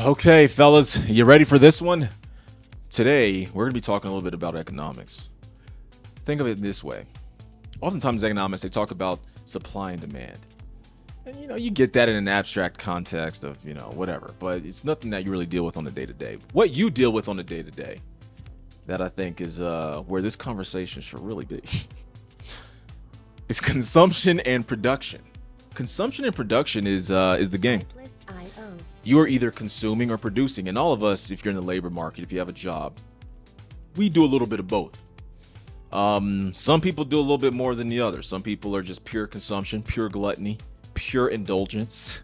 Okay, fellas, you ready for this one? Today, we're going to be talking a little bit about economics. Think of it this way. Oftentimes, economics, they talk about supply and demand. And, you get that in an abstract context of, whatever. But it's nothing that you really deal with on the day-to-day. What you deal with on the day-to-day, that I think is where this conversation should really be, is consumption and production. Consumption and production is the game. You are either consuming or producing. And all of us, if you're in the labor market, if you have a job, we do a little bit of both. Some people do a little bit more than the others. Some people are just pure consumption, pure gluttony, pure indulgence.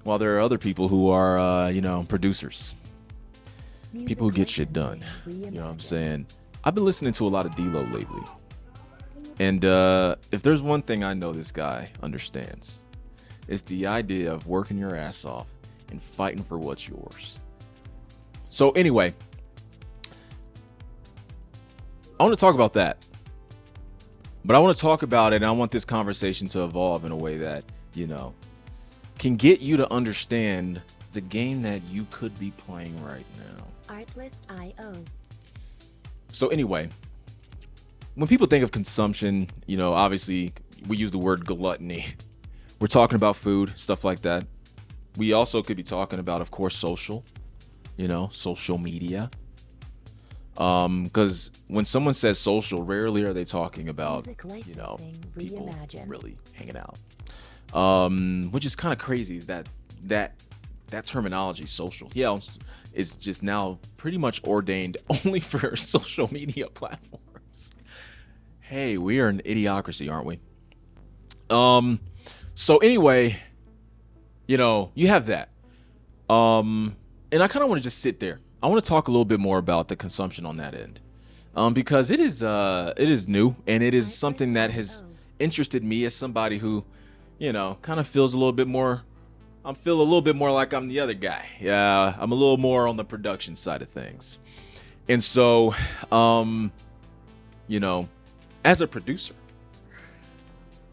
While there are other people who are, producers. People who get shit done. You know what I'm saying? I've been listening to a lot of D-Lo lately. And if there's one thing I know this guy understands, it's the idea of working your ass off and fighting for what's yours. So anyway, I want to talk about that. But I want to talk about it, and I want this conversation to evolve in a way that, can get you to understand the game that you could be playing right now. Artlist.io. So anyway, when people think of consumption, obviously we use the word gluttony. We're talking about food, stuff like that. We also could be talking about, of course, social media. Because when someone says social, rarely are they talking about, people really hanging out. Which is kind of crazy that terminology, social, is just now pretty much ordained only for social media platforms. Hey, we are an idiocracy, aren't we? So anyway, you have that. And I kind of want to just sit there. I want to talk a little bit more about the consumption on that end. Because it is new, and it is something that has interested me as somebody who, kind of feels a little bit more. I feel a little bit more like I'm the other guy. Yeah, I'm a little more on the production side of things. And so, as a producer,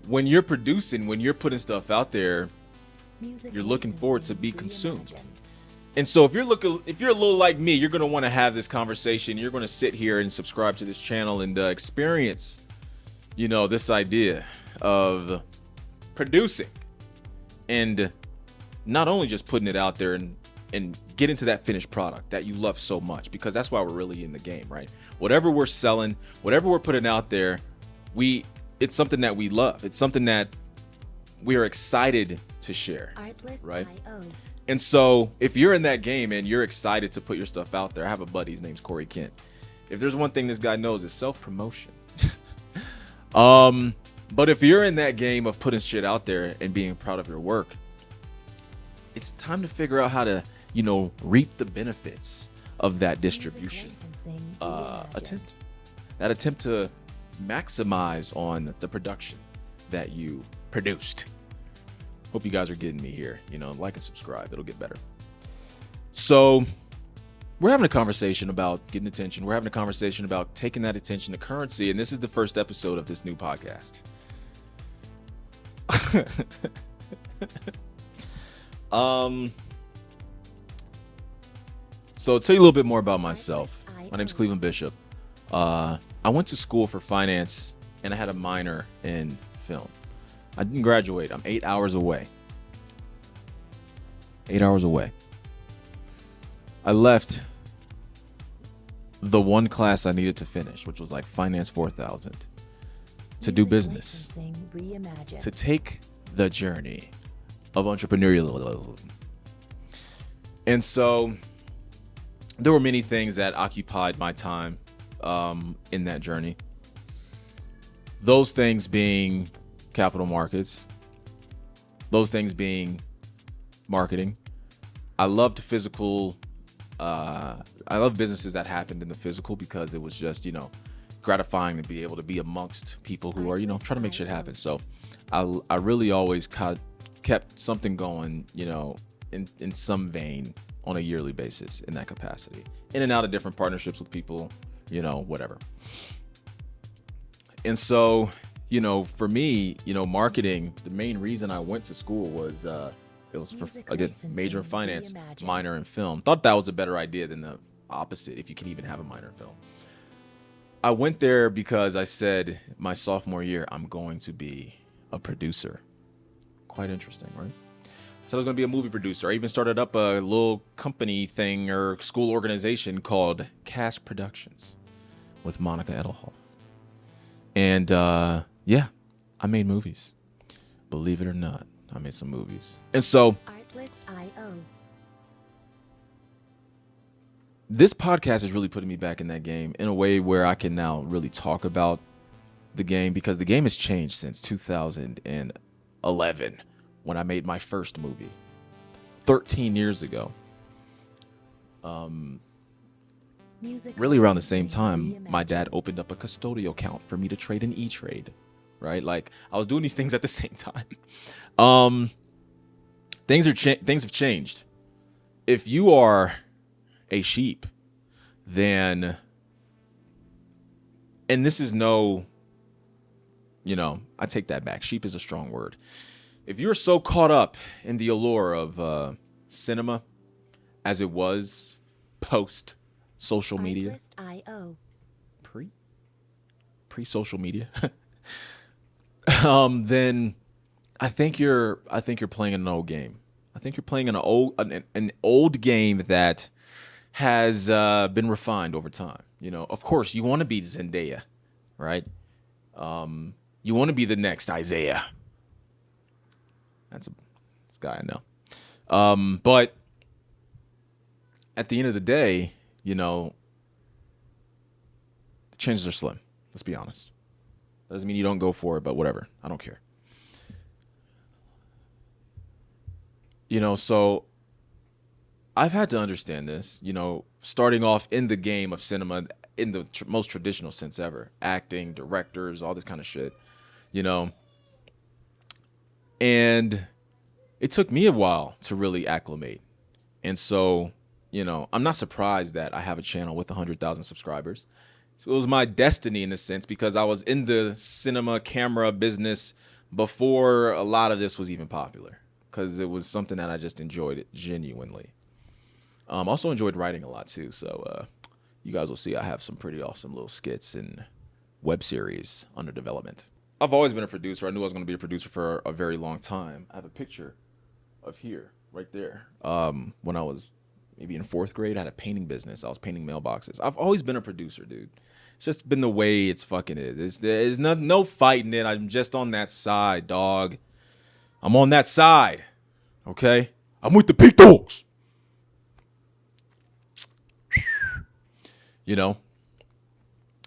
when you're producing, when you're putting stuff out there, you're looking forward to be consumed. And so if you're a little like me, you're going to want to have this conversation. You're going to sit here and subscribe to this channel and experience, this idea of producing and not only just putting it out there and get into that finished product that you love so much, because that's why we're really in the game, right? Whatever we're selling, whatever we're putting out there, it's something that we love. It's something that we are excited to share, right? And so if you're in that game and you're excited to put your stuff out there, I have a buddy, his name's Corey Kent. If there's one thing this guy knows, it's self-promotion. But if you're in that game of putting shit out there and being proud of your work, it's time to figure out how to, reap the benefits of that distribution attempt. That attempt to maximize on the production that you produced. Hope you guys are getting me here. Like and subscribe. It'll get better. So we're having a conversation about getting attention. We're having a conversation about taking that attention to currency. And this is the first episode of this new podcast. So I'll tell you a little bit more about myself. My name's Cleveland Bishop. I went to school for finance and I had a minor in film. I didn't graduate. I'm 8 hours away. 8 hours away. I left the one class I needed to finish, which was like Finance 4000, to do business, to take the journey of entrepreneurialism. And so there were many things that occupied my time in that journey. Those things being capital markets, those things being marketing. I loved physical. I love businesses that happened in the physical because it was just, gratifying to be able to be amongst people who are, trying to make shit happen. So I really always kept something going, in some vein on a yearly basis in that capacity, in and out of different partnerships with people, whatever. And so, for me, marketing, the main reason I went to school was It was for, I did major in finance, minor in film. Thought that was a better idea than the opposite, if you can even have a minor in film. I went there because I said my sophomore year, I'm going to be a producer. Quite interesting, right? So I was going to be a movie producer. I even started up a little company thing or school organization called Cash Productions with Monica Edelhoff. And yeah, I made movies. Believe it or not, I made some movies. And so Artlist.io. This podcast is really putting me back in that game in a way where I can now really talk about the game, because the game has changed since 2011 when I made my first movie 13 years ago. Really around the same time, my dad opened up a custodial account for me to trade in E-Trade, right? Like, I was doing these things at the same time. Things have changed. If you are a sheep, then, and this is no, I take that back. Sheep is a strong word. If you're so caught up in the allure of cinema as it was post social media, pre-social media, then I think you're playing an old game. I think you're playing an old game that has been refined over time. Of course, you want to be Zendaya, right? You want to be the next Isaiah. That's a guy I know. But at the end of the day, the chances are slim. Let's be honest. Doesn't mean you don't go for it, but whatever. I don't care. So I've had to understand this, starting off in the game of cinema in the most traditional sense ever, acting, directors, all this kind of shit, and it took me a while to really acclimate. And so, I'm not surprised that I have a channel with 100,000 subscribers. So it was my destiny in a sense, because I was in the cinema camera business before a lot of this was even popular, because it was something that I just enjoyed genuinely. Also enjoyed writing a lot too. So you guys will see I have some pretty awesome little skits and web series under development. I've always been a producer. I knew I was going to be a producer for a very long time. I have a picture of here, right there. When I was maybe in 4th grade, I had a painting business. I was painting mailboxes. I've always been a producer, dude. It's just been the way it's fucking is. There's no fighting it. I'm just on that side, dog. I'm on that side. Okay? I'm with the big dogs.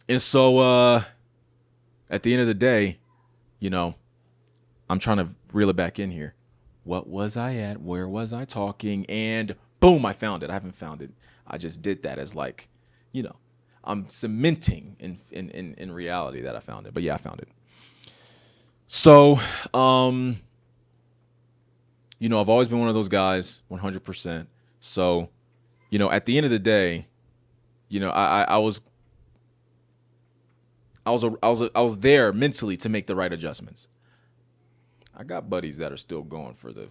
And so at the end of the day, I'm trying to reel it back in here. What was I at? Where was I talking? And boom, I found it. I haven't found it. I just did that as like, I'm cementing in reality that I found it. But yeah, I found it. So, I've always been one of those guys, 100%. So, at the end of the day, I was there mentally to make the right adjustments. I got buddies that are still going for the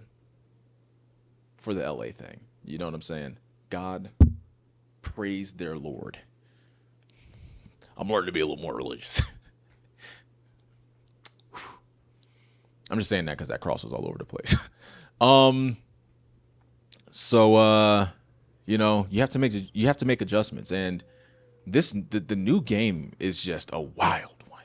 LA thing. You know what I'm saying? God praise their Lord. I'm learning to be a little more religious. I'm just saying that because that cross was all over the place. So you have to make adjustments, and the new game is just a wild one.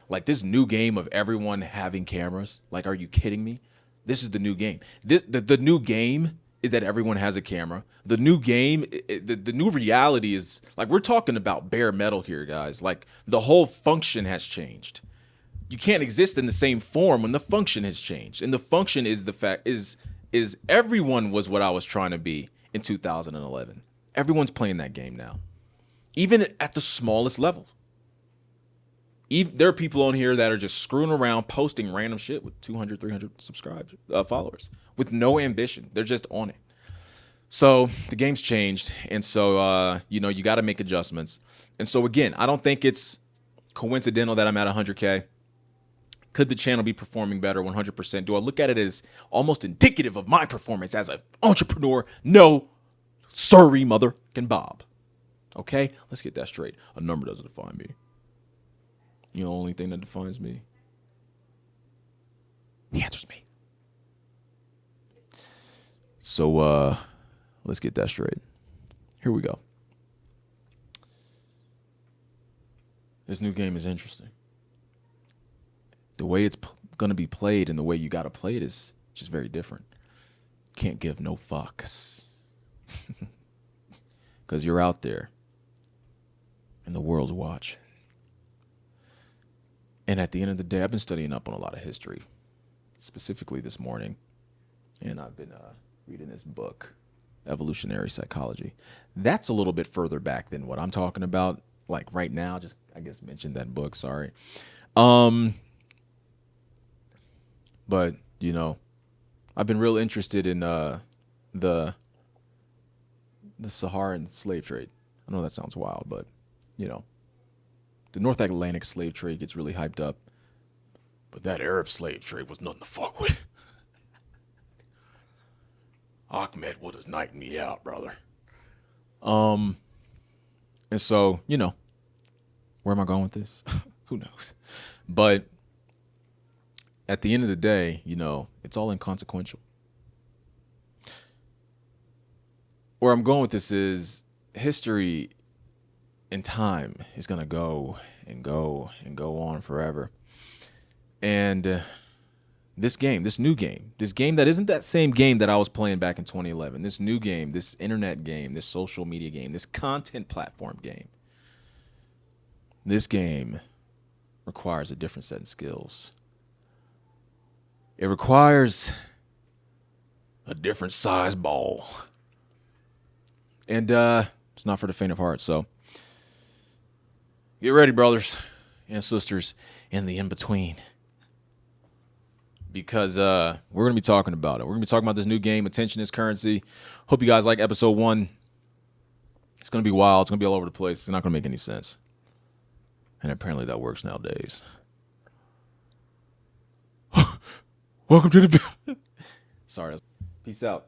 Like this new game of everyone having cameras. Like, are you kidding me? This is the new game. The new game is that everyone has a camera. The new game, the new reality is, like, we're talking about bare metal here, guys. Like, the whole function has changed. You can't exist in the same form when the function has changed. And the function is the fact is everyone was what I was trying to be in 2011. Everyone's playing that game now. Even at the smallest level. There are people on here that are just screwing around, posting random shit with 200, 300 followers with no ambition. They're just on it. So the game's changed. And so, you got to make adjustments. And so, again, I don't think it's coincidental that I'm at 100K. Could the channel be performing better? 100%. Do I look at it as almost indicative of my performance as an entrepreneur? No. Sorry, mother and Bob. Okay? Let's get that straight. A number doesn't define me. You know, the only thing that defines me? The answer's me. So, let's get that straight. Here we go. This new game is interesting. The way it's going to be played and the way you got to play it is just very different. Can't give no fucks. Because you're out there and the world's watching. And at the end of the day, I've been studying up on a lot of history, specifically this morning. And I've been reading this book, Evolutionary Psychology. That's a little bit further back than what I'm talking about. Like right now, just I guess mentioned that book. Sorry. But, you know, I've been real interested in the Saharan slave trade. I know that sounds wild, but, you know, the North Atlantic slave trade gets really hyped up. But that Arab slave trade was nothing to fuck with. Ahmed would have knifed me out, brother. And so, you know, where am I going with this? Who knows? But at the end of the day, you know, it's all inconsequential. Where I'm going with this is history and time is going to go and go and go on forever. And this new game that isn't that same game that I was playing back in 2011, this new game, this internet game, this social media game, this content platform game, this game requires a different set of skills. It requires a different size ball. And it's not for the faint of heart. So get ready, brothers and sisters in the in-between. Because we're going to be talking about it. We're going to be talking about this new game, Attention is Currency. Hope you guys like episode 1. It's going to be wild. It's going to be all over the place. It's not going to make any sense. And apparently that works nowadays. Welcome to the... Sorry. Peace out.